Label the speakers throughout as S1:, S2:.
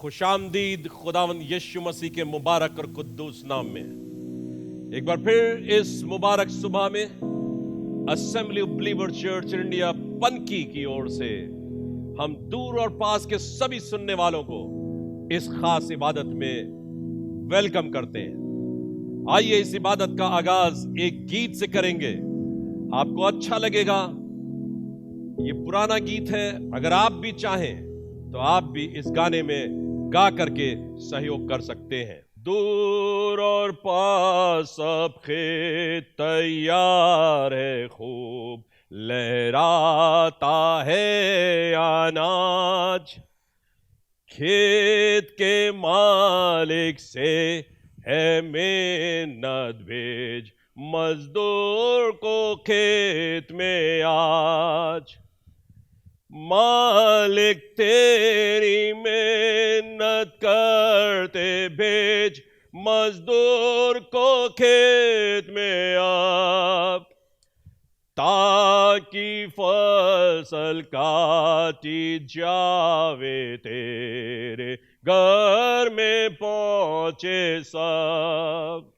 S1: खुशामदीद खुदावंद यीशु मसीह के मुबारक और कुद्दूस नाम में एक बार फिर इस मुबारक सुबह में assembly of believer church India Panki की ओर से हम दूर और पास के सभी सुनने वालों को इस खास इबादत में वेलकम करते हैं। आइए इस इबादत का आगाज एक गीत से करेंगे। आपको अच्छा लगेगा। ये पुराना गीत है। अगर आप भी चाहें तो आप भी इस गाने में गा करके सहयोग कर सकते हैं। दूर और पास सब खेत तैयार है, खूब लहराता है अनाज। खेत के मालिक से है मेहनत भेज, मजदूर को खेत में आज। मालिक तेरी मेहनत करते भेज, मजदूर को खेत में आ, ताकि फसल काटी जावे, तेरे घर में पहुंचे सब।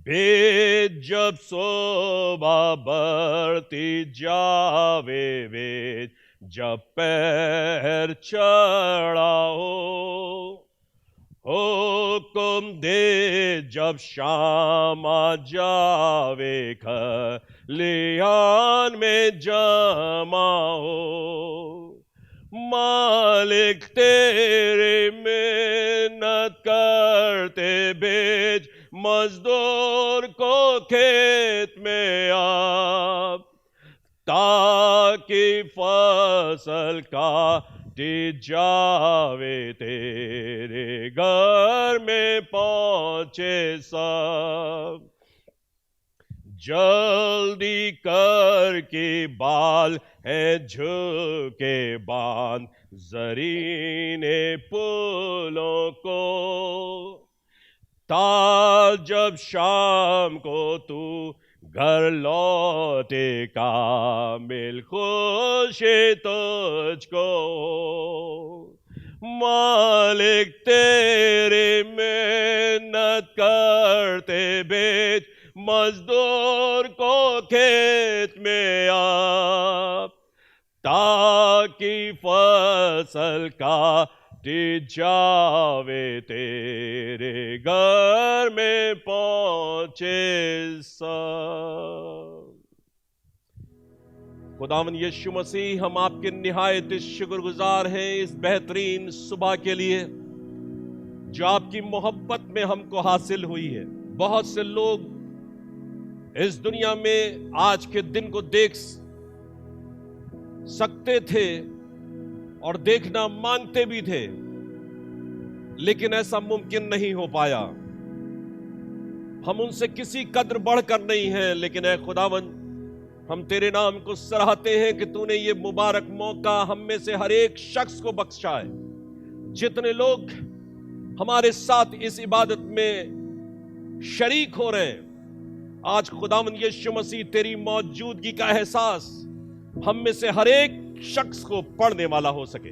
S1: भेज जब शोभा बढ़ती जावे, भेज जब पैर चढ़ाओ, हुक्म दे जब शाम आ जावे, खलिहान में जमा हो। मालिक तेरे मेहनत करते भेज, मजदूर को खेत में आ, ताकि फसल काटी जावे, तेरे घर में पहुंचे सब। जल्दी कर के बाल है झुके बांध, जरीने पुलों को, ता जब शाम को तू घर लौटे, कामिल खुशी तुझको। मालिक तेरे मेहनत करते भेज, मजदूर को खेत में आ, ताकि फसल काटी जावे, तेरे घर में पहुंचे सब। खुदावन यीशु मसीह, हम आपके निहायत शुक्रगुजार हैं इस बेहतरीन सुबह के लिए जो आपकी मोहब्बत में हमको हासिल हुई है। बहुत से लोग इस दुनिया में आज के दिन को देख सकते थे और देखना मांगते भी थे, लेकिन ऐसा मुमकिन नहीं हो पाया। हम उनसे किसी कदर बढ़कर नहीं हैं, लेकिन ऐ खुदावन, हम तेरे नाम को सराहते हैं कि तूने ये मुबारक मौका हम में से हर एक शख्स को बख्शा है। जितने लोग हमारे साथ इस इबादत में शरीक हो रहे हैं, आज खुदावन यीशु मसीह तेरी मौजूदगी का एहसास हम में से हर एक शख्स को पढ़ने वाला हो सके।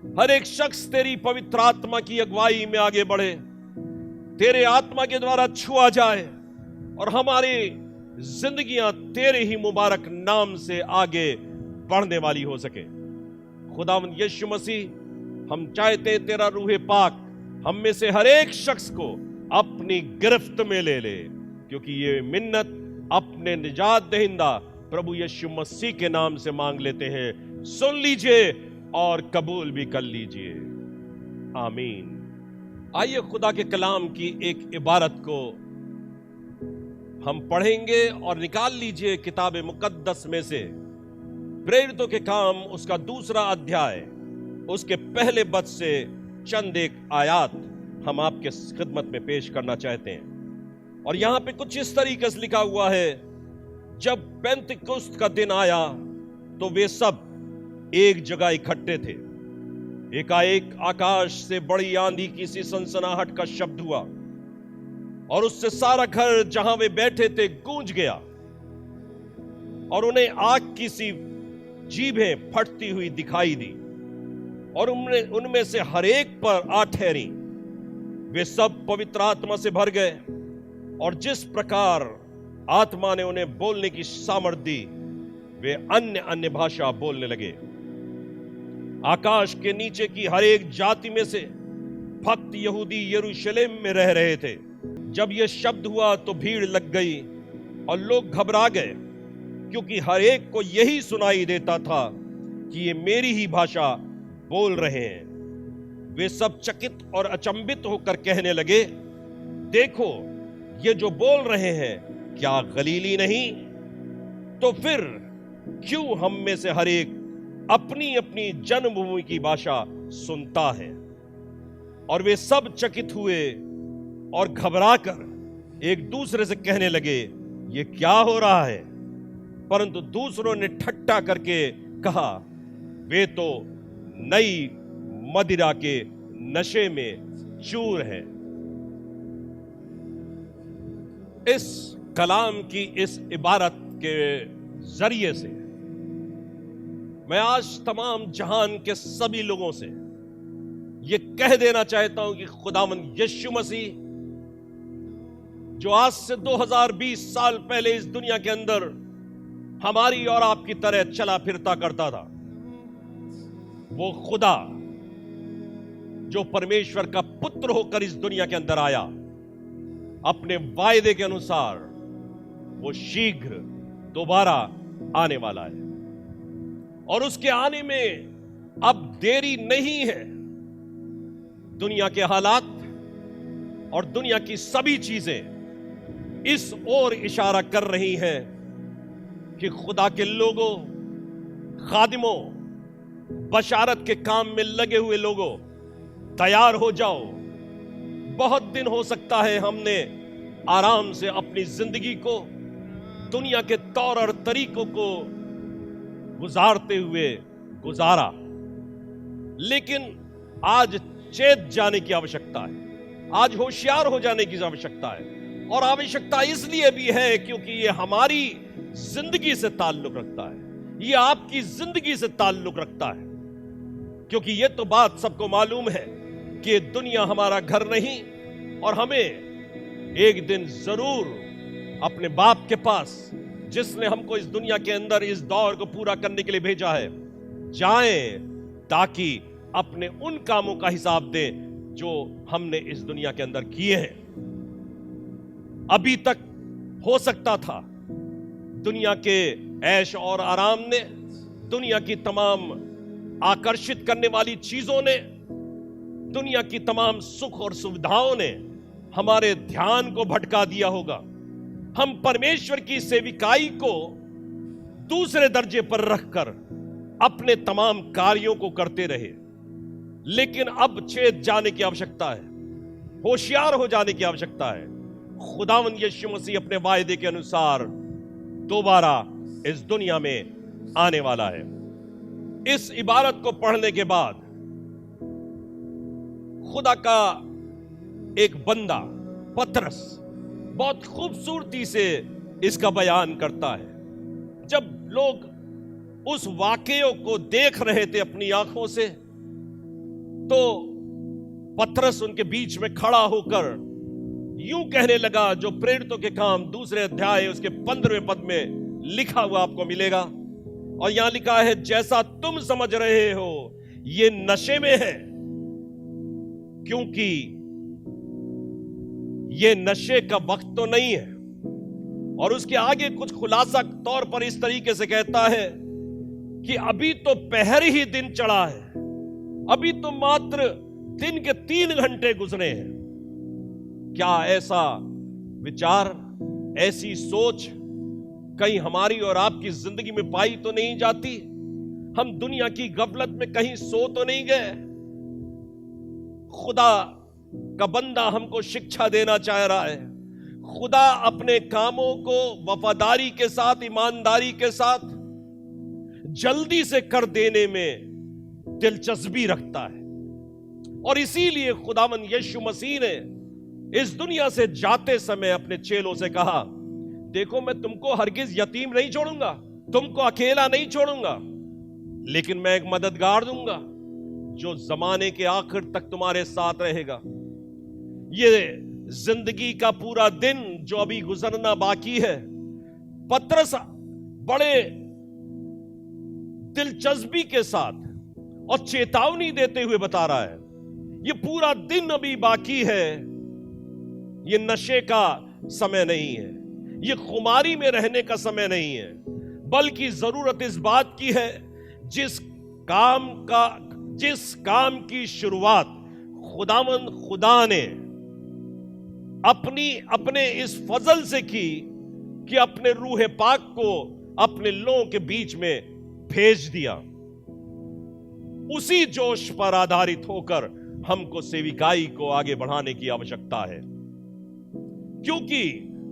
S1: हर एक शख्स तेरी पवित्र आत्मा की अगुवाई में आगे बढ़े, तेरे आत्मा के द्वारा छुआ जाए और हमारी जिंदगियां तेरे ही मुबारक नाम से आगे बढ़ने वाली हो सके। खुदावन यीशु मसीह, हम चाहते तेरा रूह पाक हम में से हर एक शख्स को अपनी गिरफ्त में ले ले, क्योंकि ये मिन्नत अपने निजात दहिंदा प्रभु यीशु मसीह के नाम से मांग लेते हैं। सुन लीजिए और कबूल भी कर लीजिए। आमीन। आइए खुदा के कलाम की एक इबारत को हम पढ़ेंगे और निकाल लीजिए किताब मुकद्दस में से प्रेरितों के काम उसका 2 अध्याय, उसके पहले पद से चंद एक आयात हम आपके खिदमत में पेश करना चाहते हैं। और यहां पे कुछ इस तरीके से लिखा हुआ है, जब पेंतिकुस्त का दिन आया तो वे सब एक जगह इकट्ठे थे। एकाएक आकाश से बड़ी आंधी की सी सनसनाहट का शब्द हुआ और उससे सारा घर जहां वे बैठे थे गूंज गया और उन्हें आग की सी जीभें फटती हुई दिखाई दी। और उनमें से हर एक पर आ ठहरी। वे सब पवित्र आत्मा से भर गए और जिस प्रकार आत्मा ने उन्हें बोलने की सामर्थ्य दी, वे अन्य अन्य भाषा बोलने लगे। आकाश के नीचे की हर एक जाति में से भक्त यहूदी यरूशलेम में रह रहे थे। जब यह शब्द हुआ तो भीड़ लग गई और लोग घबरा गए, क्योंकि हर एक को यही सुनाई देता था कि ये मेरी ही भाषा बोल रहे हैं। वे सब चकित और अचंभित होकर कहने लगे, देखो, ये जो बोल रहे हैं क्या गलीली नहीं? तो फिर क्यों हम में से हर एक अपनी अपनी जन्मभूमि की भाषा सुनता है? और वे सब चकित हुए और घबराकर एक दूसरे से कहने लगे, ये क्या हो रहा है? परंतु दूसरों ने ठट्ठा करके कहा, वे तो नई मदिरा के नशे में चूर हैं। इस कलाम की इस इबारत के जरिए से मैं आज तमाम जहान के सभी लोगों से यह कह देना चाहता हूं कि खुदावंद यीशु मसीह, जो आज से 2020 साल पहले इस दुनिया के अंदर हमारी और आपकी तरह चला फिरता करता था, वो खुदा जो परमेश्वर का पुत्र होकर इस दुनिया के अंदर आया, अपने वायदे के अनुसार वो शीघ्र दोबारा आने वाला है और उसके आने में अब देरी नहीं है। दुनिया के हालात और दुनिया की सभी चीजें इस ओर इशारा कर रही हैं कि खुदा के लोगों, खादिमों, बशारत के काम में लगे हुए लोगों, तैयार हो जाओ। बहुत दिन हो सकता है हमने आराम से अपनी जिंदगी को दुनिया के तौर और तरीकों को गुजारते हुए गुजारा, लेकिन आज चेत जाने की आवश्यकता है, आज होशियार हो जाने की आवश्यकता है। और आवश्यकता इसलिए भी है क्योंकि ये हमारी जिंदगी से ताल्लुक रखता है, ये आपकी जिंदगी से ताल्लुक रखता है। क्योंकि ये तो बात सबको मालूम है कि दुनिया हमारा घर नहीं और हमें एक दिन जरूर अपने बाप के पास, जिसने हमको इस दुनिया के अंदर इस दौर को पूरा करने के लिए भेजा है, जाएं ताकि अपने उन कामों का हिसाब दें जो हमने इस दुनिया के अंदर किए हैं। अभी तक हो सकता था दुनिया के ऐश और आराम ने, दुनिया की तमाम आकर्षित करने वाली चीजों ने, दुनिया की तमाम सुख और सुविधाओं ने हमारे ध्यान को भटका दिया होगा। हम परमेश्वर की सेविकाई को दूसरे दर्जे पर रखकर अपने तमाम कार्यों को करते रहे। लेकिन अब चेत जाने की आवश्यकता है, होशियार हो जाने की आवश्यकता है। खुदावंद यीशु मसीह अपने वायदे के अनुसार दोबारा इस दुनिया में आने वाला है। इस इबारत को पढ़ने के बाद खुदा का एक बंदा पतरस बहुत खूबसूरती से इसका बयान करता है। जब लोग उस वाकये को देख रहे थे अपनी आंखों से, तो पतरस उनके बीच में खड़ा होकर यूं कहने लगा, जो प्रेरितों के काम 2 अध्याय उसके 15वें पद में लिखा हुआ आपको मिलेगा। और यहां लिखा है, जैसा तुम समझ रहे हो ये नशे में है, क्योंकि ये नशे का वक्त तो नहीं है। और उसके आगे कुछ खुलासा तौर पर इस तरीके से कहता है कि अभी तो पहर ही दिन चढ़ा है, अभी तो मात्र दिन के 3 घंटे गुजरे हैं। क्या ऐसा विचार, ऐसी सोच कहीं हमारी और आपकी जिंदगी में पाई तो नहीं जाती? हम दुनिया की गफलत में कहीं सो तो नहीं गए? खुदा का बंदा हमको शिक्षा देना चाह रहा है। खुदा अपने कामों को वफादारी के साथ, ईमानदारी के साथ जल्दी से कर देने में दिलचस्पी रखता है। और इसीलिए खुदावंद यीशु मसीह ने इस दुनिया से जाते समय अपने चेलों से कहा, देखो मैं तुमको हरगिज यतीम नहीं छोड़ूंगा, तुमको अकेला नहीं छोड़ूंगा, लेकिन मैं एक मददगार दूंगा जो जमाने के आखिर तक तुम्हारे साथ रहेगा। ये जिंदगी का पूरा दिन जो अभी गुजरना बाकी है, पतरस बड़े दिलचस्पी के साथ और चेतावनी देते हुए बता रहा है, ये पूरा दिन अभी बाकी है। ये नशे का समय नहीं है, ये खुमारी में रहने का समय नहीं है, बल्कि जरूरत इस बात की है जिस काम की शुरुआत खुदा ने अपने इस फजल से की कि अपने रूह पाक को अपने लोगों के बीच में भेज दिया। उसी जोश पर आधारित होकर हमको सेविकाई को आगे बढ़ाने की आवश्यकता है, क्योंकि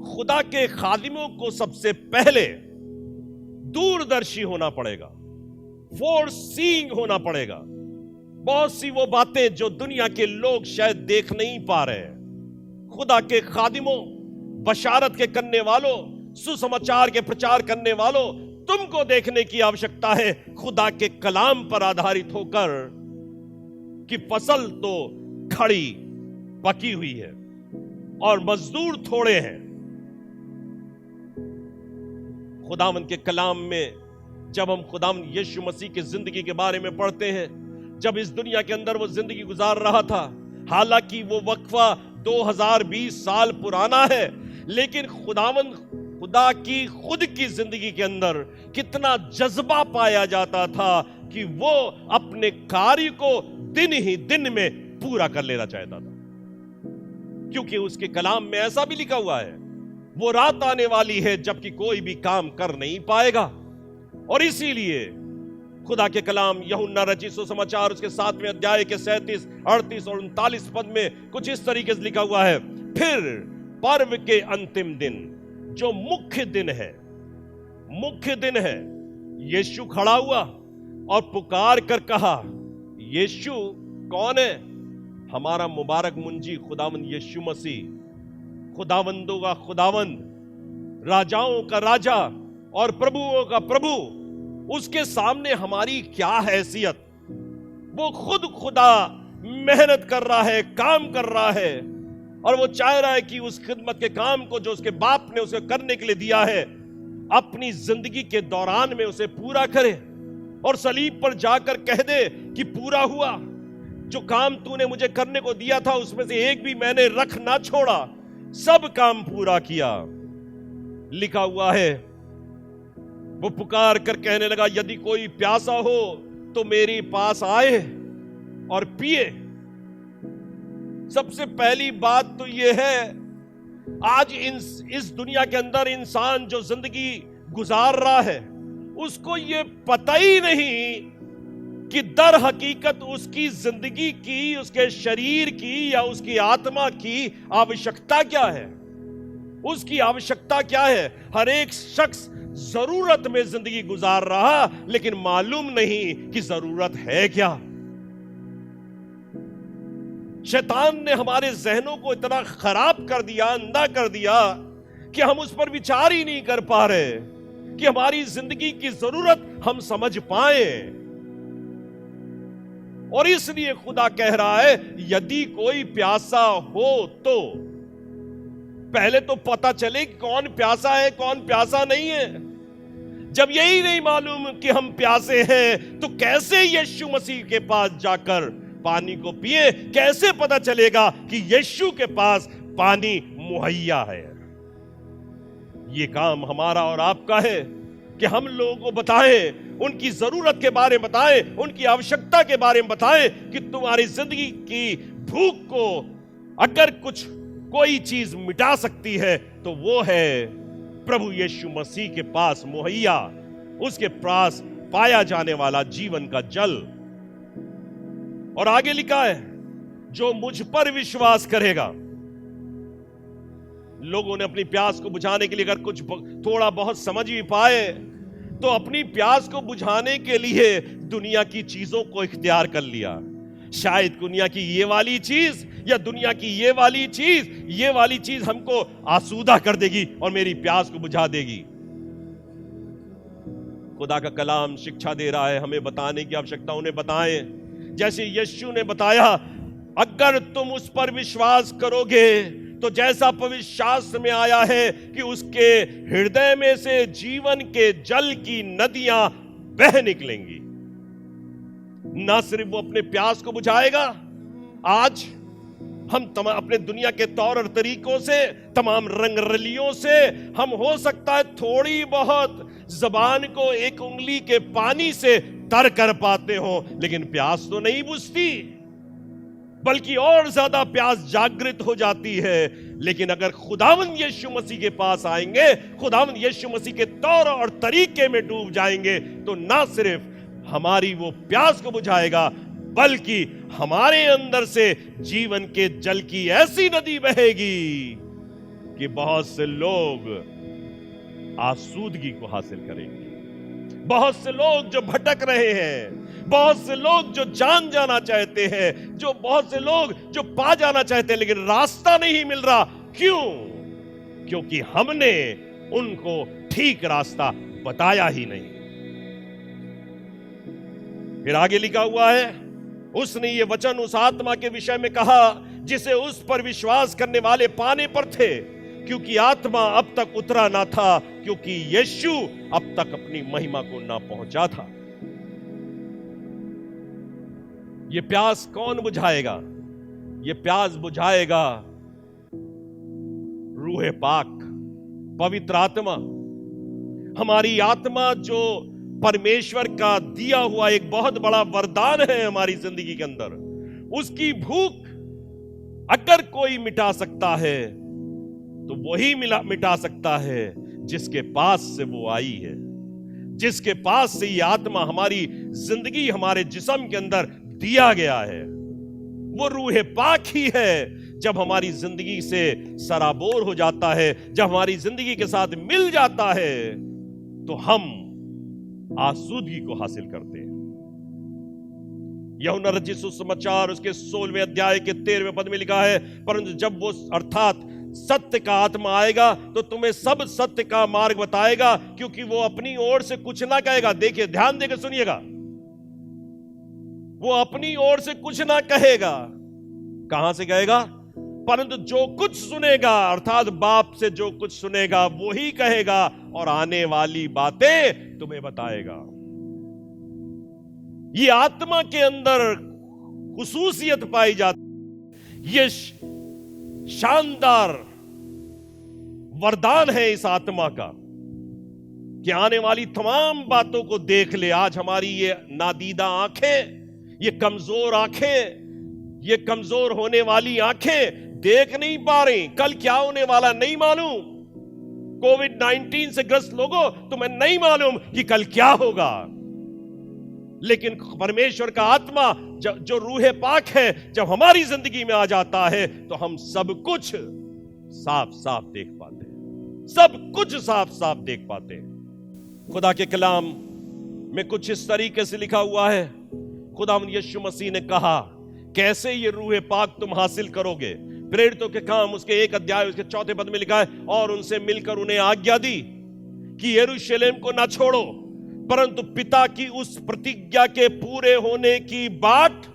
S1: खुदा के खादिमों को सबसे पहले दूरदर्शी होना पड़ेगा, फोरसीइंग होना पड़ेगा। बहुत सी वो बातें जो दुनिया के लोग शायद देख नहीं पा रहे हैं, खुदा के खादिमों, बशारत के करने वालों, सुसमाचार के प्रचार करने वालों, तुमको देखने की आवश्यकता है खुदा के कलाम पर आधारित होकर कि फसल तो खड़ी पकी हुई है और मजदूर थोड़े हैं। खुदावन के कलाम में जब हम खुदावन यीशु मसीह की जिंदगी के बारे में पढ़ते हैं, जब इस दुनिया के अंदर वो जिंदगी गुजार रहा था, हालांकि वो वक्फा 2020 साल पुराना है, लेकिन खुदा की खुद की जिंदगी के अंदर कितना जज्बा पाया जाता था कि वो अपने कार्य को दिन ही दिन में पूरा कर लेना चाहता था, क्योंकि उसके कलाम में ऐसा भी लिखा हुआ है, वो रात आने वाली है जबकि कोई भी काम कर नहीं पाएगा। और इसीलिए खुदा के कलाम यूहन्ना रचित सुसमाचार उसके 7वें अध्याय के 37, 38 और 39 पद में कुछ इस तरीके से लिखा हुआ है, फिर पर्व के अंतिम दिन जो मुख्य दिन है, यीशु खड़ा हुआ और पुकार कर कहा, यीशु कौन है? हमारा मुबारक मुंजी खुदावंद यीशु मसीह, खुदावंदों का खुदावंद, राजाओं का राजा और प्रभुओं का प्रभु। उसके सामने हमारी क्या हैसियत? वो खुद खुदा मेहनत कर रहा है, काम कर रहा है, और वो चाह रहा है कि उस खिदमत के काम को जो उसके बाप ने उसे करने के लिए दिया है, अपनी जिंदगी के दौरान में उसे पूरा करे और सलीब पर जाकर कह दे कि पूरा हुआ। जो काम तूने मुझे करने को दिया था उसमें से एक भी मैंने रख ना छोड़ा, सब काम पूरा किया। लिखा हुआ है, वो पुकार कर कहने लगा, यदि कोई प्यासा हो तो मेरे पास आए और पिए। सबसे पहली बात तो यह है, आज इस दुनिया के अंदर इंसान जो जिंदगी गुजार रहा है, उसको यह पता ही नहीं कि दर हकीकत उसकी जिंदगी की, उसके शरीर की या उसकी आत्मा की आवश्यकता क्या है। उसकी आवश्यकता क्या है? हर एक शख्स जरूरत में जिंदगी गुजार रहा, लेकिन मालूम नहीं कि जरूरत है क्या। शैतान ने हमारे जहनों को इतना खराब कर दिया, अंधा कर दिया कि हम उस पर विचार ही नहीं कर पा रहे कि हमारी जिंदगी की जरूरत हम समझ पाए। और इसलिए खुदा कह रहा है, यदि कोई प्यासा हो तो पहले तो पता चले कौन प्यासा है, कौन प्यासा नहीं है। जब यही नहीं मालूम कि हम प्यासे हैं, तो कैसे यीशु मसीह के पास जाकर पानी को पिए? कैसे पता चलेगा कि यीशु के पास पानी मुहैया है? यह काम हमारा और आपका है कि हम लोगों को बताएं, उनकी जरूरत के बारे में बताएं, उनकी आवश्यकता के बारे में बताएं कि तुम्हारी जिंदगी की भूख को अगर कोई चीज मिटा सकती है तो वो है प्रभु यीशु मसीह के पास मुहैया, उसके पास पाया जाने वाला जीवन का जल। और आगे लिखा है, जो मुझ पर विश्वास करेगा। लोगों ने अपनी प्यास को बुझाने के लिए अगर कुछ थोड़ा बहुत समझ भी पाए, तो अपनी प्यास को बुझाने के लिए दुनिया की चीजों को इख्तियार कर लिया। शायद दुनिया की ये वाली चीज या दुनिया की ये वाली चीज हमको आसूदा कर देगी और मेरी प्यास को बुझा देगी। खुदा का कलाम शिक्षा दे रहा है, हमें बताने की आवश्यकता, उन्हें बताएं जैसे यीशु ने बताया, अगर तुम उस पर विश्वास करोगे तो जैसा पवित्र शास्त्र में आया है कि उसके हृदय में से जीवन के जल की नदियां बह निकलेंगी। ना सिर्फ वो अपने प्यास को बुझाएगा, आज हम अपने दुनिया के तौर और तरीकों से, तमाम रंग रलियों से हम हो सकता है थोड़ी बहुत जबान को एक उंगली के पानी से तर कर पाते हो, लेकिन प्यास तो नहीं बुझती, बल्कि और ज्यादा प्यास जागृत हो जाती है। लेकिन अगर खुदावंद यीशु मसीह के पास आएंगे, खुदावंद यीशु मसीह के तौर और तरीके में डूब जाएंगे, तो ना सिर्फ हमारी वो प्यास को बुझाएगा, बल्कि हमारे अंदर से जीवन के जल की ऐसी नदी बहेगी कि बहुत से लोग आसूदगी को हासिल करेंगे। बहुत से लोग जो भटक रहे हैं, बहुत से लोग जो जान जाना चाहते हैं, जो बहुत से लोग जो पा जाना चाहते हैं, लेकिन रास्ता नहीं मिल रहा। क्यों? क्योंकि हमने उनको ठीक रास्ता बताया ही नहीं। फिर आगे लिखा हुआ है, उसने ये वचन उस आत्मा के विषय में कहा जिसे उस पर विश्वास करने वाले पाने पर थे, क्योंकि आत्मा अब तक उतरा ना था, क्योंकि यीशु अब तक अपनी महिमा को ना पहुंचा था। ये प्यास कौन बुझाएगा? ये प्यास बुझाएगा रूह पाक, पवित्र आत्मा। हमारी आत्मा जो परमेश्वर का दिया हुआ एक बहुत बड़ा वरदान है हमारी जिंदगी के अंदर, उसकी भूख अगर कोई मिटा सकता है तो वही मिटा सकता है जिसके पास से वो आई है, जिसके पास से ये आत्मा हमारी जिंदगी, हमारे जिस्म के अंदर दिया गया है। वो रूह पाक ही है। जब हमारी जिंदगी से सराबोर हो जाता है, जब हमारी जिंदगी के साथ मिल जाता है, तो हम आसूदगी को हासिल करते हैं। यूहन्ना रचित सुसमाचार उसके 16वें अध्याय के 13वें पद में लिखा है, परंतु जब वो अर्थात सत्य का आत्मा आएगा तो तुम्हें सब सत्य का मार्ग बताएगा, क्योंकि वो अपनी ओर से कुछ ना कहेगा। देखिए, ध्यान देकर सुनिएगा, वो अपनी ओर से कुछ ना कहेगा। कहां से कहेगा? परंतु जो कुछ सुनेगा, अर्थात बाप से जो कुछ सुनेगा वो ही कहेगा, और आने वाली बातें तुम्हें बताएगा। ये आत्मा के अंदर खुसूसियत पाई जाती, ये शानदार वरदान है इस आत्मा का कि आने वाली तमाम बातों को देख ले। आज हमारी ये नादीदा आंखें, ये कमजोर आंखें, ये कमजोर होने वाली आंखें देख नहीं पा रही, कल क्या होने वाला नहीं मालूम। कोविड-19 से ग्रस्त लोगों, तुम्हें नहीं मालूम कि कल क्या होगा, लेकिन परमेश्वर का आत्मा जो रूह पाक है, जब हमारी जिंदगी में आ जाता है तो हम सब कुछ साफ साफ देख पाते हैं, सब कुछ साफ साफ देख पाते हैं। खुदा के कलाम में कुछ इस तरीके से लिखा हुआ है, खुदावंद यीशु मसीह ने कहा कैसे ये रूह पाक तुम हासिल करोगे। प्रेरितों के काम उसके 1 अध्याय उसके 4 पद में लिखा है, और उनसे मिलकर उन्हें आज्ञा दी कि यरूशलेम को ना छोड़ो, परंतु पिता की उस प्रतिज्ञा के पूरे होने की बाट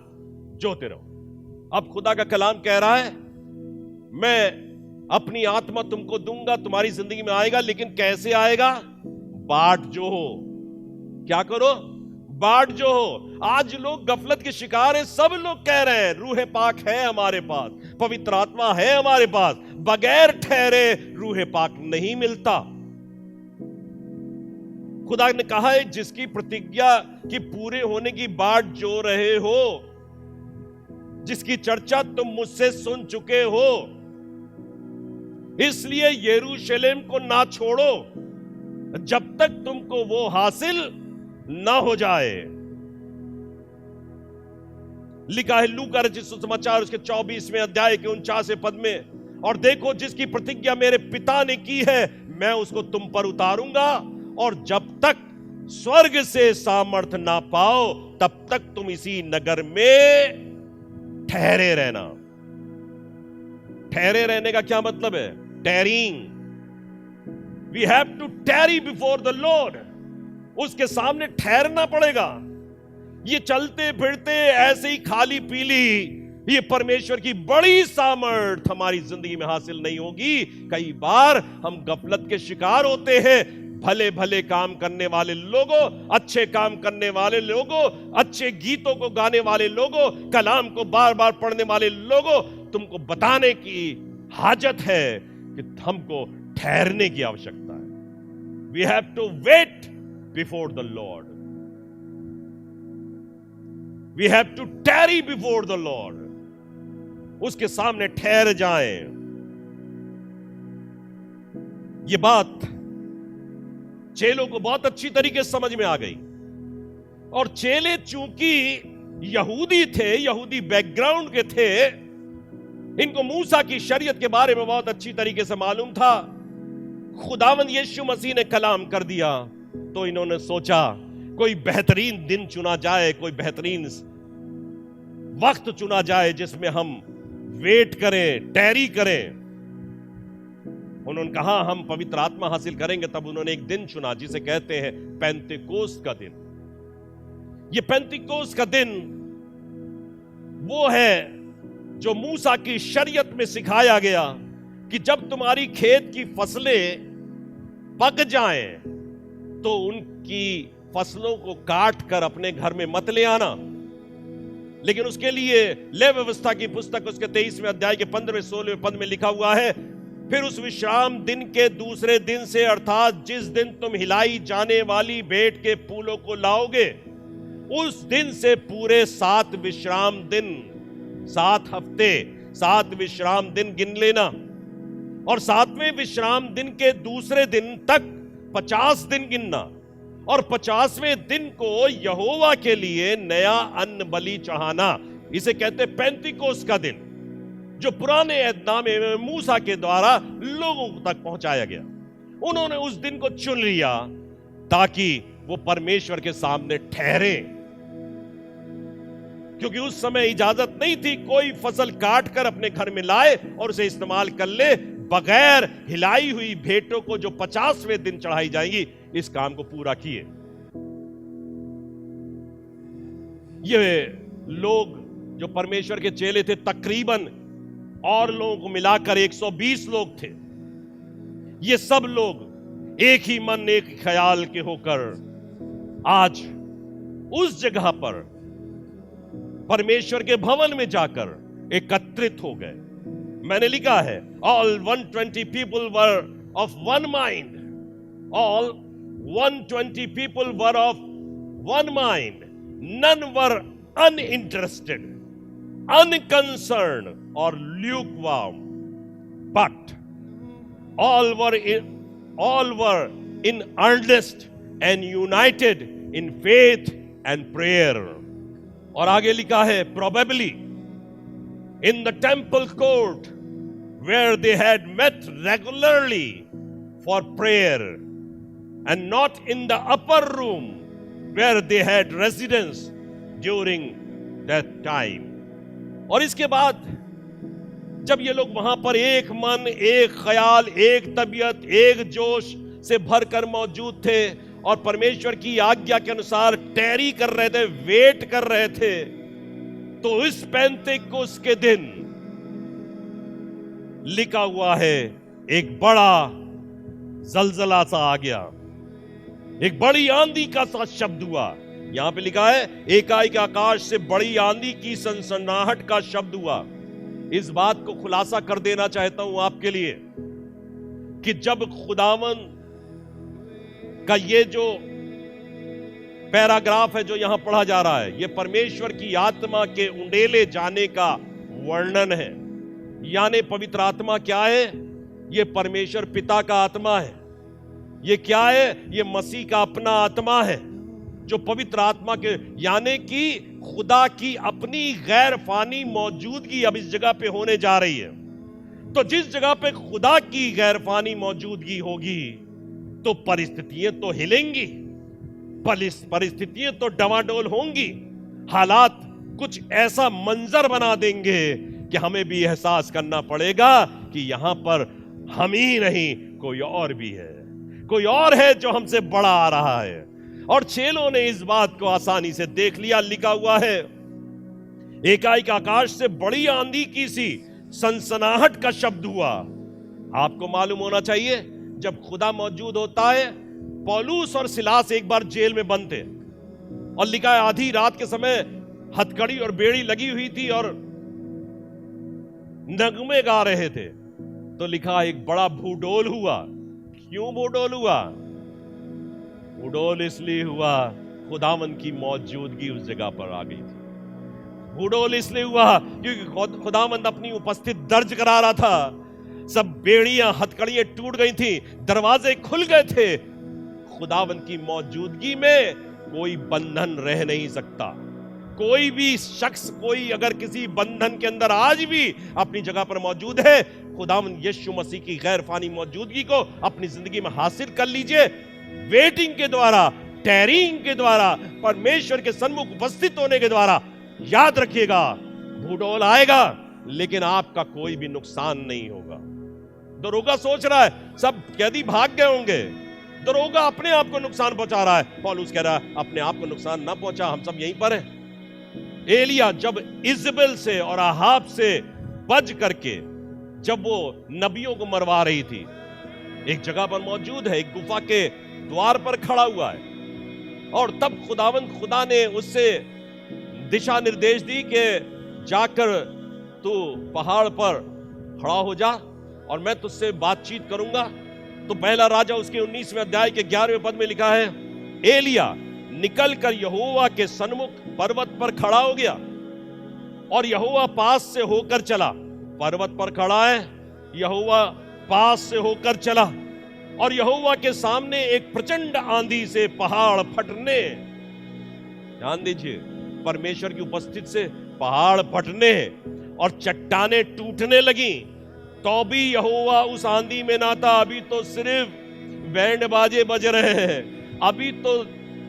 S1: जोते रहो। अब खुदा का कलाम कह रहा है, मैं अपनी आत्मा तुमको दूंगा, तुम्हारी जिंदगी में आएगा, लेकिन कैसे आएगा? बाट जो हो। क्या करो? बाट जो हो। आज लोग गफलत के शिकार हैं। सब लोग कह रहे हैं रूह पाक है हमारे पास, पवित्र आत्मा है हमारे पास, बगैर ठहरे रूह पाक नहीं मिलता। खुदा ने कहा है, जिसकी प्रतिज्ञा की पूरे होने की बाट जो रहे हो, जिसकी चर्चा तुम मुझसे सुन चुके हो, इसलिए यरूशलेम को ना छोड़ो जब तक तुमको वो हासिल ना हो जाए। लिखा है लूका रचित सुसमाचार उसके 24वें अध्याय के 49वें पद में, और देखो जिसकी प्रतिज्ञा मेरे पिता ने की है मैं उसको तुम पर उतारूंगा, और जब तक स्वर्ग से सामर्थ ना पाओ तब तक तुम इसी नगर में ठहरे रहना। ठहरे रहने का क्या मतलब है? Tarrying. We have to tarry before the lord. उसके सामने ठहरना पड़ेगा। ये चलते फिरते ऐसे ही खाली पीली ये परमेश्वर की बड़ी सामर्थ हमारी जिंदगी में हासिल नहीं होगी। कई बार हम गफलत के शिकार होते हैं। भले भले काम करने वाले लोगों, अच्छे काम करने वाले लोगों, अच्छे गीतों को गाने वाले लोगों, कलाम को बार बार पढ़ने वाले लोगों, तुमको बताने की हाजत है कि हमको ठहरने की आवश्यकता है। We have to wait before the lord, we have to tarry before the lord. उसके सामने ठहर जाएं। ये बात चेलों को बहुत अच्छी तरीके से समझ में आ गई। और चेले चूंकि यहूदी थे, यहूदी बैकग्राउंड के थे, इनको मूसा की शरीयत के बारे में बहुत अच्छी तरीके से मालूम था। खुदावंद यीशु मसीह ने कलाम कर दिया तो इन्होंने सोचा कोई बेहतरीन दिन चुना जाए, कोई बेहतरीन वक्त चुना जाए जिसमें हम वेट करें, टैरी करें। उन्होंने कहा हम पवित्र आत्मा हासिल करेंगे। तब उन्होंने एक दिन चुना जिसे कहते हैं पेंतिकोस्त का दिन। यह पेंतिकोस्त का दिन वो है जो मूसा की शरीयत में सिखाया गया कि जब तुम्हारी खेत की फसलें पक जाएं तो उनकी फसलों को काट कर अपने घर में मत ले आना, लेकिन उसके लिए लेवी व्यवस्था की पुस्तक उसके 23वें अध्याय के 15वें-16वें पद में लिखा हुआ है, फिर उस विश्राम दिन के दूसरे दिन से, अर्थात जिस दिन तुम हिलाई जाने वाली भेंट के फूलों को लाओगे, उस दिन से पूरे 7 विश्राम दिन, 7 हफ्ते, 7 विश्राम दिन गिन लेना। और 7वें विश्राम दिन के दूसरे दिन तक 50 दिन गिनना। और 50वें दिन को यहोवा के लिए नया अन्न बलि चढ़ाना। इसे कहते पेंतिकोस्त का दिन, जो पुराने ऐहदनामे में मूसा के द्वारा लोगों तक पहुंचाया गया। उन्होंने उस दिन को चुन लिया ताकि वो परमेश्वर के सामने ठहरे, क्योंकि उस समय इजाजत नहीं थी कोई फसल काट कर अपने घर में लाए और उसे इस्तेमाल कर ले बगैर हिलाई हुई भेंटों को जो 50वें दिन चढ़ाई जाएंगी। इस काम को पूरा किए। ये लोग जो परमेश्वर के चेले थे, तकरीबन और लोगों को मिलाकर 120 लोग थे। ये सब लोग एक ही मन, एक ख्याल के होकर आज उस जगह पर परमेश्वर के भवन में जाकर एकत्रित हो गए। मैंने लिखा है, all 120 people were of one mind, all 120 people were of one mind. None were uninterested, unconcerned, or lukewarm, but all were in earnest and united in faith and prayer. और आगे लिखा है, probably in the temple court where they had met regularly for prayer, and not in the upper room where they had residence during that time. और इसके बाद जब ये लोग वहां पर एक मन, एक ख्याल, एक तबीयत, एक जोश से भरकर मौजूद थे और परमेश्वर की आज्ञा के अनुसार टैरी कर रहे थे, वेट कर रहे थे, तो इस पेंतिकोस्त के दिन लिखा हुआ है एक बड़ा जलजला सा आ गया, एक बड़ी आंधी का सा शब्द हुआ। यहां पे लिखा है, एकाएक आकाश से बड़ी आंधी की सनसनाहट का शब्द हुआ। इस बात को खुलासा कर देना चाहता हूं आपके लिए कि जब खुदावन का ये जो पैराग्राफ है जो यहां पढ़ा जा रहा है, ये परमेश्वर की आत्मा के उंडेले जाने का वर्णन है। यानी पवित्र आत्मा क्या है? ये परमेश्वर पिता का आत्मा है। ये क्या है? ये मसीह का अपना आत्मा है, जो पवित्र आत्मा के यानी कि खुदा की अपनी गैर फानी मौजूदगी अब इस जगह पे होने जा रही है। तो जिस जगह पे खुदा की गैर फानी मौजूदगी होगी तो परिस्थितियां तो हिलेंगी, परिस्थितियां तो डवाडोल होंगी, हालात कुछ ऐसा मंजर बना देंगे कि हमें भी एहसास करना पड़ेगा कि यहां पर हम ही नहीं, कोई और भी है, कोई और है जो हमसे बड़ा आ रहा है। और चेलों ने इस बात को आसानी से देख लिया। लिखा हुआ है, एकाएक आकाश से बड़ी आंधी की सी सनसनाहट का शब्द हुआ। आपको मालूम होना चाहिए, जब खुदा मौजूद होता है, पौलुस और सिलास एक बार जेल में बंद थे और लिखा है आधी रात के समय हथकड़ी और बेड़ी लगी हुई थी और नगमे गा रहे थे। तो लिखा एक बड़ा भूडोल हुआ। क्यों भूडोल हुआ? भूडोल इसलिए हुआ, खुदावन की मौजूदगी उस जगह पर आ गई थी। भूडोल इसलिए हुआ क्योंकि खुदावंद अपनी उपस्थिति दर्ज करा रहा था। सब बेड़ियां हथकड़ियां टूट गई थी, दरवाजे खुल गए थे। खुदावंद की मौजूदगी में कोई बंधन रह नहीं सकता। कोई भी शख्स, कोई अगर किसी बंधन के अंदर आज भी अपनी जगह पर मौजूद है, खुदावंद यीशु मसीह की गैर फानी मौजूदगी को अपनी जिंदगी में हासिल कर लीजिए। वेटिंग के द्वारा, टैरिंग के द्वारा, परमेश्वर के सन्मुख उपस्थित होने के द्वारा। याद रखिएगा, भूडोल आएगा लेकिन आपका कोई भी नुकसान नहीं होगा। दरोगा सोच रहा है सब कैदी भाग गए होंगे, दरोगा अपने आप को नुकसान पहुंचा रहा है। पौलुस कह रहा है अपने आप को नुकसान ना पहुंचा, हम सब यहीं पर हैं। एलिया जब इजबेल से और आहाब से बच करके जब वो नबियों को मरवा रही थी, एक जगह पर मौजूद है, एक गुफा के द्वार पर खड़ा हुआ है। और तब खुदा ने उससे दिशा निर्देश दी कि जाकर तू पहाड़ पर खड़ा हो जा और मैं तुझसे बातचीत करूंगा। तो पहला राजा उसके 19वें अध्याय के 11वें पद में लिखा है, एलिया निकलकर यहोवा के सन्मुख पर्वत पर खड़ा हो गया और यहोवा पास से होकर चला। पर्वत पर खड़ा है, यहोवा पास से होकर चला और यहोवा के सामने एक प्रचंड आंधी से पहाड़ फटने, ध्यान दीजिए, परमेश्वर की उपस्थिति से पहाड़ फटने और चट्टाने टूटने लगी। तो भी यहोवा उस आंधी में ना था। अभी तो सिर्फ बैंड बाजे बज रहे हैं, अभी तो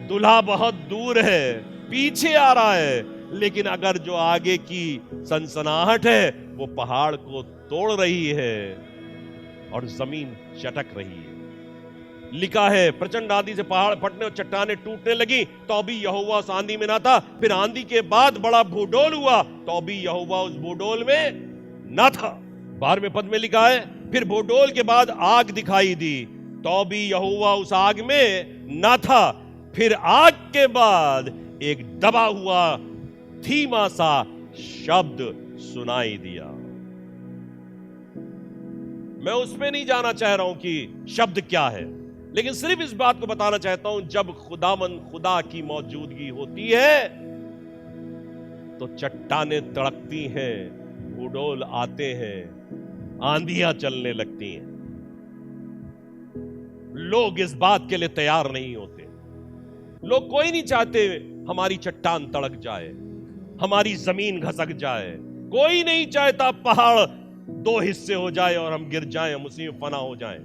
S1: दूल्हा बहुत दूर है, पीछे आ रहा है, लेकिन अगर जो आगे की सनसनाहट है वो पहाड़ को तोड़ रही है और जमीन चटक रही है। लिखा है प्रचंड आंधी से पहाड़ फटने और चट्टाने टूटने लगी, तो भी यहोवा उस आंधी में ना था। फिर आंधी के बाद बड़ा भूडोल हुआ, तो भी यहोवा उस भूडोल में ना था। 12वें पद में लिखा है, फिर भूडोल के बाद आग दिखाई दी, तो भी यहोवा उस आग में ना था। फिर आग के बाद एक दबा हुआ धीमा सा शब्द सुनाई दिया। मैं उसमें नहीं जाना चाह रहा हूं कि शब्द क्या है, लेकिन सिर्फ इस बात को बताना चाहता हूं, जब खुदा की मौजूदगी होती है तो चट्टाने तड़कती हैं, भूडोल आते हैं, आंधियां चलने लगती हैं। लोग इस बात के लिए तैयार नहीं होते। लोग कोई नहीं चाहते हमारी चट्टान तड़क जाए, हमारी जमीन घसक जाए। कोई नहीं चाहता पहाड़ दो हिस्से हो जाए और हम गिर जाएं, हम उसी में फना हो जाएं।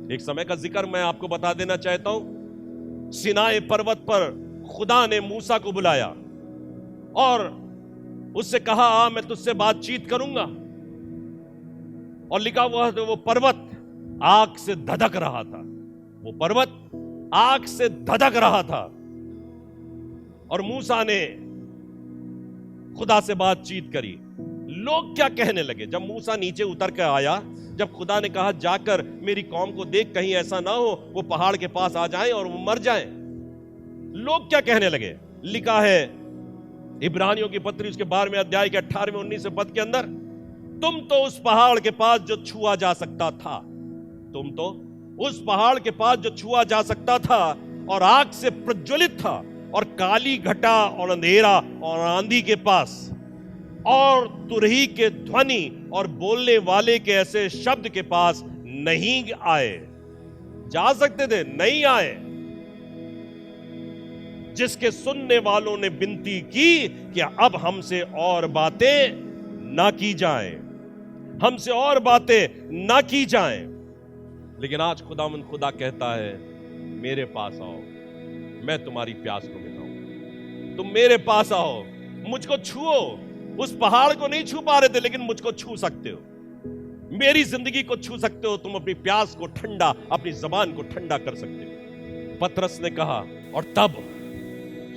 S1: एक समय का जिक्र मैं आपको बता देना चाहता हूं। सिनाए पर्वत पर खुदा ने मूसा को बुलाया और उससे कहा, मैं तुझसे बातचीत करूंगा। और लिखा हुआ है, तो वो पर्वत आग से धधक रहा था। वो पर्वत आग से धधक रहा था और मूसा ने खुदा से बातचीत करी। लोग क्या कहने लगे जब मूसा नीचे उतर कर आया, जब खुदा ने कहा जाकर मेरी कौम को देख, कहीं ऐसा ना हो वो पहाड़ के पास आ जाएं और वो मर जाएं। लोग क्या कहने लगे? लिखा है इब्रानियों की पत्री उसके 12वें अध्याय के 18वें 19वें पद के अंदर, तुम तो उस पहाड़ के पास जो छुआ जा सकता था, तुम तो उस पहाड़ के पास जो छुआ जा सकता था और आग से प्रज्वलित था और काली घटा और अंधेरा और आंधी के पास और तुरही के ध्वनि और बोलने वाले के ऐसे शब्द के पास नहीं आए। जा सकते थे, नहीं आए। जिसके सुनने वालों ने विनती की कि अब हमसे और बातें ना की जाएं, हमसे और बातें ना की जाएं। लेकिन आज खुदा कहता है, मेरे पास आओ, मैं तुम्हारी प्यास को मिटाऊंगा। तुम मेरे पास आओ, मुझको छुओ। उस पहाड़ को नहीं छू पा रहे थे, लेकिन मुझको छू सकते हो, मेरी जिंदगी को छू सकते हो। तुम अपनी प्यास को ठंडा, अपनी जबान को ठंडा कर सकते हो। पतरस ने कहा, और तब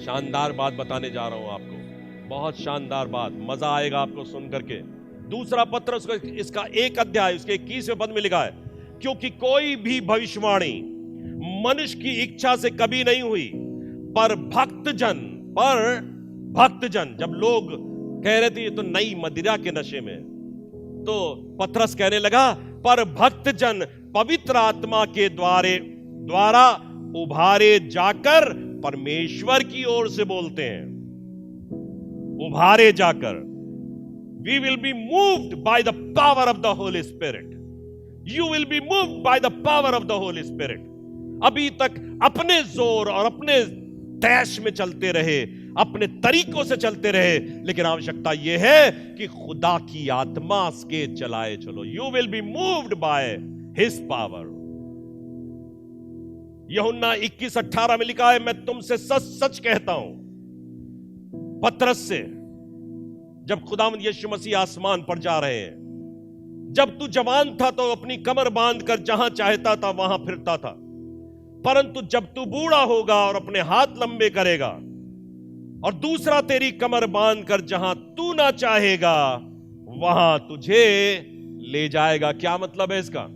S1: शानदार बात बताने जा रहा हूं आपको, बहुत शानदार बात, मजा आएगा आपको सुन करके। दूसरा पतरस को इसका 1 अध्याय उसके 21वें पद में लिखा है, क्योंकि कोई भी भविष्यवाणी मनुष्य की इच्छा से कभी नहीं हुई, पर भक्तजन, जब लोग कह रहे थे ये तो नई मदिरा के नशे में, तो पतरस कहने लगा, पर भक्तजन पवित्र आत्मा के द्वारा उभारे जाकर परमेश्वर की ओर से बोलते हैं। उभारे जाकर, we will be moved by the power of the Holy Spirit. You will be moved by the power of the Holy Spirit. अभी तक अपने जोर और अपने तैश में चलते रहे, अपने तरीकों से चलते रहे, लेकिन आवश्यकता यह है कि खुदा की आत्मा के चलाए चलो। You will be moved by His power. यूहन्ना 21:18 में लिखा है, मैं तुमसे सच सच कहता हूं, पतरस से, जब खुदावंद यीशु मसीह आसमान पर जा रहे हैं, जब तू जवान था तो अपनी कमर बांधकर जहां चाहता था वहां फिरता था, परंतु जब तू बूढ़ा होगा और अपने हाथ लंबे करेगा और दूसरा तेरी कमर बांधकर जहां तू ना चाहेगा वहां तुझे ले जाएगा। क्या मतलब है इसका?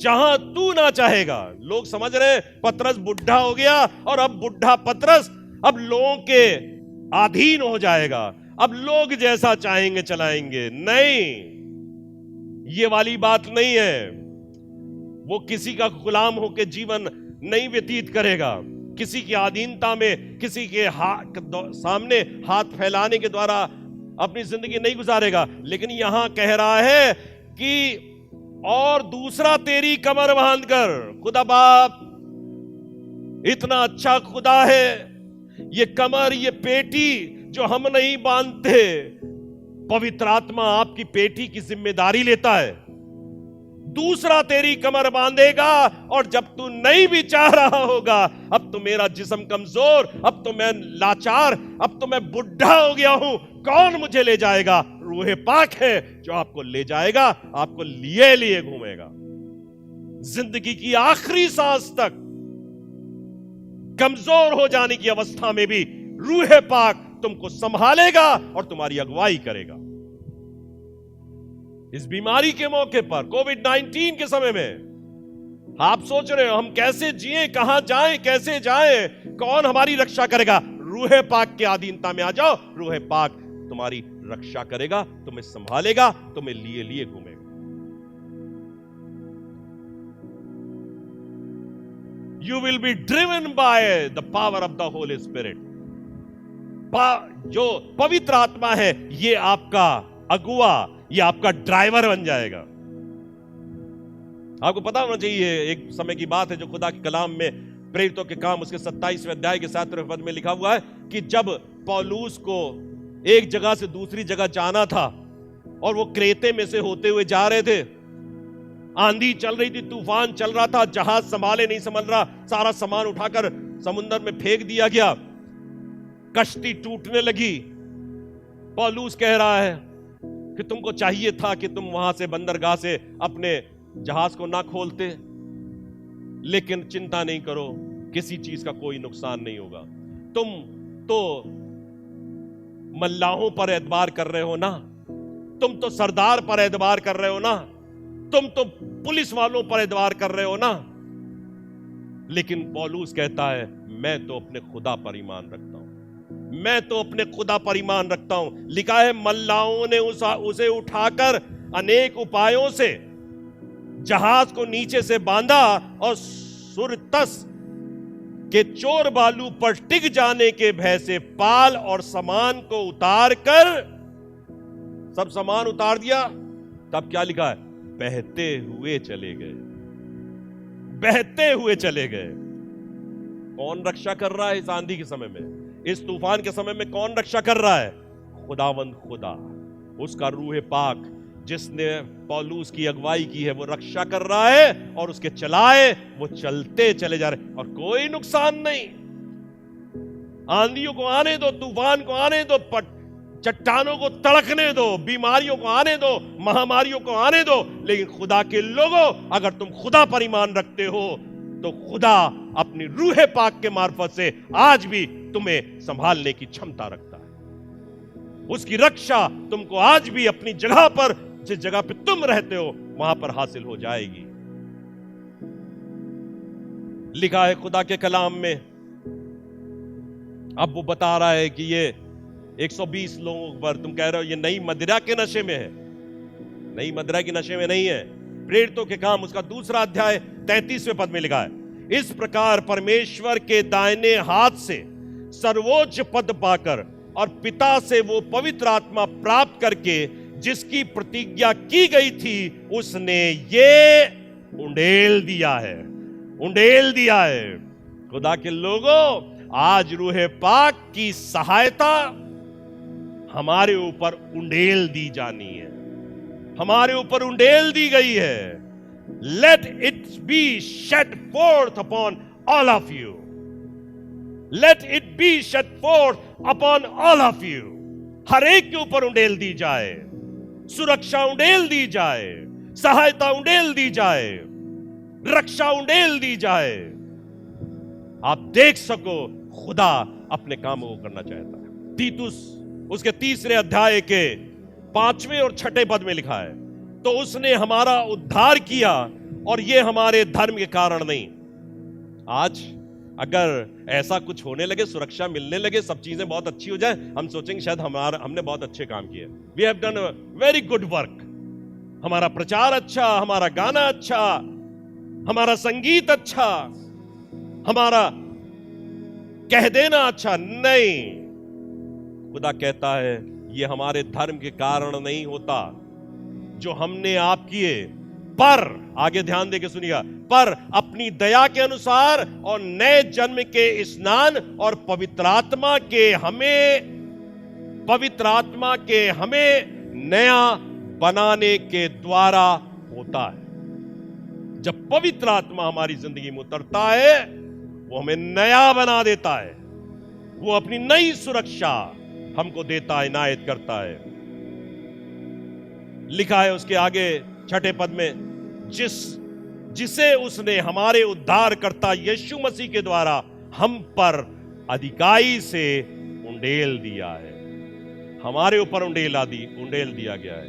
S1: जहां तू ना चाहेगा। लोग समझ रहे पतरस बुढ़ा हो गया और अब बुढ़ा पतरस अब लोगों के अधीन हो जाएगा, अब लोग जैसा चाहेंगे चलाएंगे। नहीं, ये वाली बात नहीं है। वो किसी का गुलाम होकर जीवन नहीं व्यतीत करेगा, किसी की अधीनता में, किसी के सामने हाथ फैलाने के द्वारा अपनी जिंदगी नहीं गुजारेगा। लेकिन यहां कह रहा है कि और दूसरा तेरी कमर बांधकर। खुदा बाप इतना अच्छा खुदा है, ये कमर, ये पेटी जो हम नहीं बांधते, पवित्र आत्मा आपकी पेटी की जिम्मेदारी लेता है। दूसरा तेरी कमर बांधेगा, और जब तू नहीं भी चाह रहा होगा, अब तो मेरा जिस्म कमजोर, अब तो मैं लाचार, अब तो मैं बुढ़ा हो गया हूं, कौन मुझे ले जाएगा? रूहे पाक है जो आपको ले जाएगा, आपको लिए लिए घूमेगा। जिंदगी की आखिरी सांस तक कमजोर हो जाने की अवस्था में भी रूहे पाक तुमको संभालेगा और तुम्हारी अगुवाई करेगा। इस बीमारी के मौके पर, कोविड-19 के समय में आप सोच रहे हो हम कैसे जिए, कहां जाएं, कैसे जाएं, कौन हमारी रक्षा करेगा? रूहे पाक के अधीनता में आ जाओ, रूहे पाक तुम्हारी रक्षा करेगा, तुम्हें संभालेगा, तुम्हें लिए लिए घूमेगा। You will be driven by the power of the Holy Spirit. जो पवित्र आत्मा है, ये आपका अगुआ, ये आपका ड्राइवर बन जाएगा। आपको पता होना चाहिए, एक समय की बात है जो खुदा के कलाम में प्रेरितों के काम उसके 27वें अध्याय के 7वें पद में लिखा हुआ है कि जब पौलुस को एक जगह से दूसरी जगह जाना था और वो क्रेते में से होते हुए जा रहे थे, आंधी चल रही थी, तूफान चल रहा था, जहाज संभाले नहीं संभल रहा, सारा सामान उठाकर समुद्र में फेंक दिया गया, कश्ती टूटने लगी। पौलुस कह रहा है कि तुमको चाहिए था कि तुम वहां से बंदरगाह से अपने जहाज को ना खोलते, लेकिन चिंता नहीं करो, किसी चीज का कोई नुकसान नहीं होगा। तुम तो मल्लाहों पर एतबार कर रहे हो ना, तुम तो सरदार पर एतबार कर रहे हो ना, तुम तो पुलिस वालों पर एतबार कर रहे हो ना। लेकिन पौलुस कहता है मैं तो अपने खुदा पर ईमान रखता हूं, मैं तो अपने खुदा पर ईमान रखता हूं। लिखा है मल्लाहों ने उसे उठाकर अनेक उपायों से जहाज को नीचे से बांधा और सुरतस के चोर बालू पर टिक जाने के भय से पाल और सामान को उतार कर, सब सामान उतार दिया, तब क्या लिखा है? बहते हुए चले गए, बहते हुए चले गए। कौन रक्षा कर रहा है इस आंधी के समय में, इस तूफान के समय में? कौन रक्षा कर रहा है? खुदावंद खुदा, उसका रूहे पाक जिसने पौलुस की अगुवाई की है, वो रक्षा कर रहा है और उसके चलाए वो चलते चले जा रहे, और कोई नुकसान नहीं। आंधियों को आने दो, तूफान को आने दो, चट्टानों को तड़कने दो, बीमारियों को आने दो, महामारियों को आने दो, लेकिन खुदा के लोगों, अगर तुम खुदा पर ईमान रखते हो, तो खुदा अपनी रूह पाक के मार्फत से आज भी तुम्हें संभालने की क्षमता रखता है। उसकी रक्षा तुमको आज भी अपनी जगह पर, जिस जगह पे तुम रहते हो, वहां पर हासिल हो जाएगी। लिखा है खुदा के कलाम में, अब वो बता रहा है कि ये 120 लोगों पर तुम कह रहे हो ये नई मदिरा के नशे में है। नई मदिरा के नशे में नहीं है। प्रेरितों के काम उसका 2 अध्याय 33वें पद में लिखा है, इस प्रकार परमेश्वर के दाहिने हाथ से सर्वोच्च पद पाकर और पिता से वो पवित्र आत्मा प्राप्त करके जिसकी प्रतिज्ञा की गई थी, उसने ये उंडेल दिया है। उंडेल दिया है। खुदा के लोगों, आज रूह पाक की सहायता हमारे ऊपर उंडेल दी जानी है, हमारे ऊपर उंडेल दी गई है। Let it be shed forth upon all of you. Let it be shed forth upon all of you. हर एक के ऊपर उंडेल दी जाए, सुरक्षा उंडेल दी जाए, सहायता उंडेल दी जाए, रक्षा उंडेल दी जाए। आप देख सको खुदा अपने कामों को करना चाहता है। तीतुस उसके 3 अध्याय के 5वें और 6ठे पद में लिखा है, तो उसने हमारा उद्धार किया और ये हमारे धर्म के कारण नहीं। आज अगर ऐसा कुछ होने लगे, सुरक्षा मिलने लगे, सब चीजें बहुत अच्छी हो जाए, हम सोचेंगे शायद हमने बहुत अच्छे काम किए। We have done a very good work. हमारा प्रचार अच्छा, हमारा गाना अच्छा, हमारा संगीत अच्छा, हमारा कह देना अच्छा। नहीं, खुदा कहता है ये हमारे धर्म के कारण नहीं होता जो हमने आप किए, पर आगे ध्यान देके सुनिएगा, पर अपनी दया के अनुसार और नए जन्म के स्नान और पवित्र आत्मा के हमें नया बनाने के द्वारा होता है। जब पवित्र आत्मा हमारी जिंदगी में उतरता है, वो हमें नया बना देता है, वो अपनी नई सुरक्षा हमको देता है, इनायत करता है। लिखा है उसके आगे 6ठे पद में, जिसे उसने हमारे उद्धारकर्ता यीशु मसीह के द्वारा हम पर अधिकाई से उंडेल दिया है। हमारे ऊपर उंडेल दिया गया है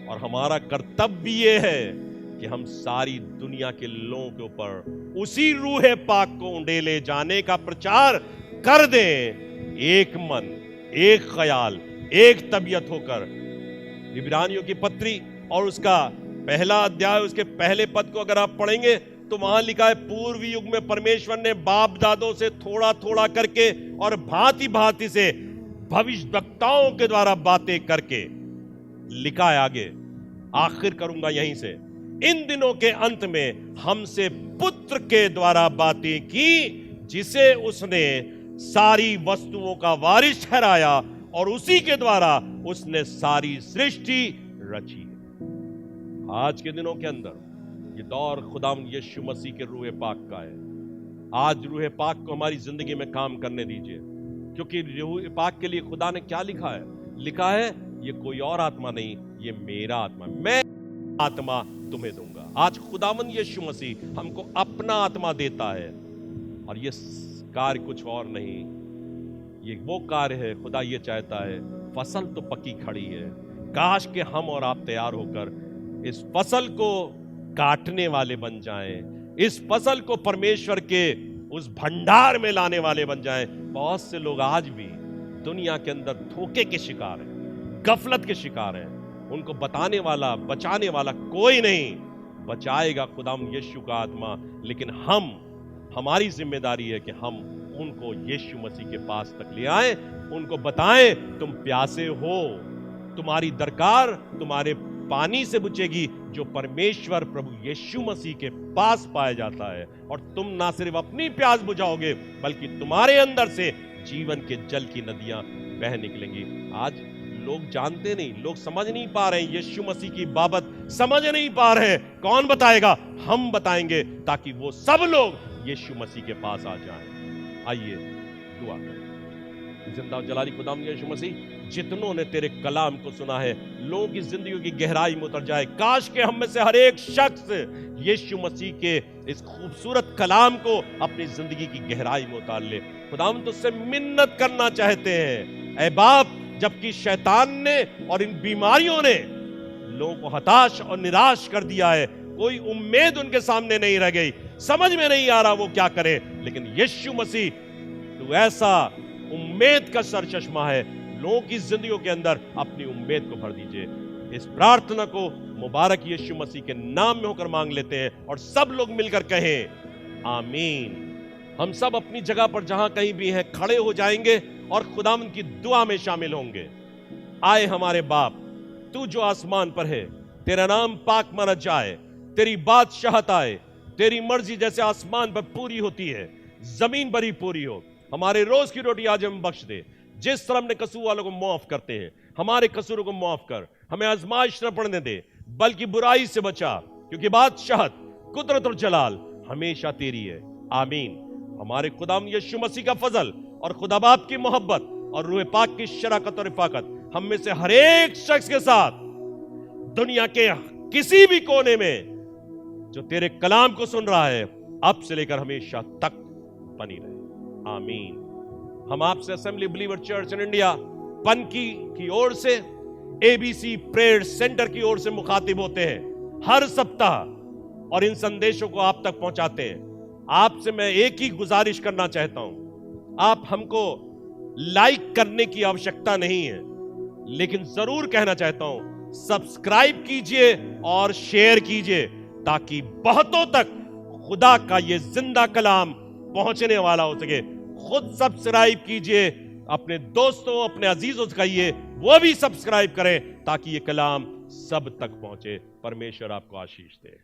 S1: और हमारा कर्तव्य ये है कि हम सारी दुनिया के लोगों के ऊपर उसी रूह पाक को उंडेले जाने का प्रचार कर दें, एक मन, एक ख्याल, एक तबीयत होकर। इब्रानियों की पत्री और उसका 1 अध्याय उसके पहले पद को अगर आप पढ़ेंगे तो वहां लिखा है, पूर्व युग में परमेश्वर ने बाप दादों से थोड़ा थोड़ा करके और भांति भांति से भविष्यवक्ताओं के द्वारा बातें करके, लिखा है आगे, आखिर करूंगा यहीं से, इन दिनों के अंत में हमसे पुत्र के द्वारा बातें की, जिसे उसने सारी वस्तुओं का वारिस ठहराया और उसी के द्वारा उसने सारी सृष्टि रची। आज के दिनों के अंदर ये दौर खुदाम यीशु मसीह के रूह पाक का है। आज रूह पाक को हमारी जिंदगी में काम करने दीजिए, क्योंकि रूह पाक के लिए खुदा ने क्या लिखा है? लिखा है ये कोई और आत्मा नहीं, ये मेरा आत्मा, मैं आत्मा तुम्हें दूंगा। आज खुदावंद यीशु मसीह हमको अपना आत्मा देता है और ये कार्य कुछ और नहीं, ये वो कार्य है, खुदा ये चाहता है, फसल तो पकी खड़ी है, काश के हम और आप तैयार होकर इस फसल को काटने वाले बन जाएं, इस फसल को परमेश्वर के उस भंडार में लाने वाले बन जाएं। बहुत से लोग आज भी दुनिया के अंदर धोखे के शिकार हैं, गफलत के शिकार हैं, उनको बताने वाला, बचाने वाला कोई नहीं। बचाएगा खुदाम यीशु का आत्मा, लेकिन हमारी जिम्मेदारी है कि हम उनको यीशु मसीह के पास तक ले आए, उनको बताएं तुम प्यासे हो, तुम्हारी दरकार तुम्हारे पानी से बुझेगी जो परमेश्वर प्रभु यीशु मसीह के पास पाया जाता है, और तुम ना सिर्फ अपनी प्यास बुझाओगे बल्कि तुम्हारे अंदर से जीवन के जल की नदियां बह निकलेंगी। आज लोग जानते नहीं, लोग समझ नहीं पा रहे हैं, यीशु मसीह की बाबत समझ नहीं पा रहे हैं। कौन बताएगा? हम बताएंगे, ताकि वो सब लोग यीशु मसीह के पास आ जाएं। आइए दुआ करें। जिंदा और जलाली खुदावंद यीशु मसीह, जितनों ने तेरे कलाम को सुना है, लोगों की जिंदगी की गहराई में उतर जाए। काश के हम में से हर एक शख्स यीशु मसीह के इस खूबसूरत कलाम को अपनी जिंदगी की गहराई में उतार ले। खुदावंद तुझसे मिन्नत करना चाहते हैं ऐ बाप, जबकि शैतान ने और इन बीमारियों ने लोगों को हताश और निराश कर दिया है, कोई उम्मीद उनके सामने नहीं रह गई, समझ में नहीं आ रहा वो क्या करे। लेकिन यीशु मसीह तू ऐसा उम्मीद का सरचश्मा है, लोगों की जिंदगियों के अंदर अपनी उम्मीद को भर दीजिए। इस प्रार्थना को मुबारक यीशु मसीह के नाम में होकर मांग लेते हैं और सब लोग मिलकर कहें आमीन। हम सब अपनी जगह पर जहां कहीं भी हैं खड़े हो जाएंगे और खुदावंद की दुआ में शामिल होंगे। आए हमारे बाप, तू जो आसमान पर है, तेरा नाम पाक माना जाए, तेरी बादशाहत आए, तेरी मर्जी जैसे आसमान पर पूरी होती है जमीन पर ही पूरी हो। हमारे रोज की रोटी आज हमें बख्श दे, जिस तरह हमने कसूर वालों को माफ करते हैं, हमारे कसूरों को माफ कर, हमें आजमाइश न पड़ने दे बल्कि बुराई से बचा, क्योंकि बादशाहत, कुदरत और जलाल हमेशा तेरी है। आमीन। हमारे खुदाम यीशु मसीह का फजल और खुदा बाप की मोहब्बत और रूह पाक की शराकत और रिफाकत हम में से हर एक शख्स के साथ दुनिया के किसी भी कोने में जो तेरे कलाम को सुन रहा है अब से लेकर हमेशा तक बनी रहे। आमीन। हम आपसे assembly believer church in India Panki की ओर से, एबीसी प्रेयर सेंटर की ओर से मुखातिब होते हैं हर सप्ताह और इन संदेशों को आप तक पहुंचाते हैं। आपसे मैं एक ही गुजारिश करना चाहता हूं, आप हमको लाइक करने की आवश्यकता नहीं है, लेकिन जरूर कहना चाहता हूं सब्सक्राइब कीजिए और शेयर कीजिए ताकि बहुतों तक खुदा का ये जिंदा कलाम पहुंचने वाला हो सके। खुद सब्सक्राइब कीजिए, अपने दोस्तों, अपने अजीजों से कहिए वो भी सब्सक्राइब करें ताकि ये कलाम सब तक पहुंचे। परमेश्वर आपको आशीष दे।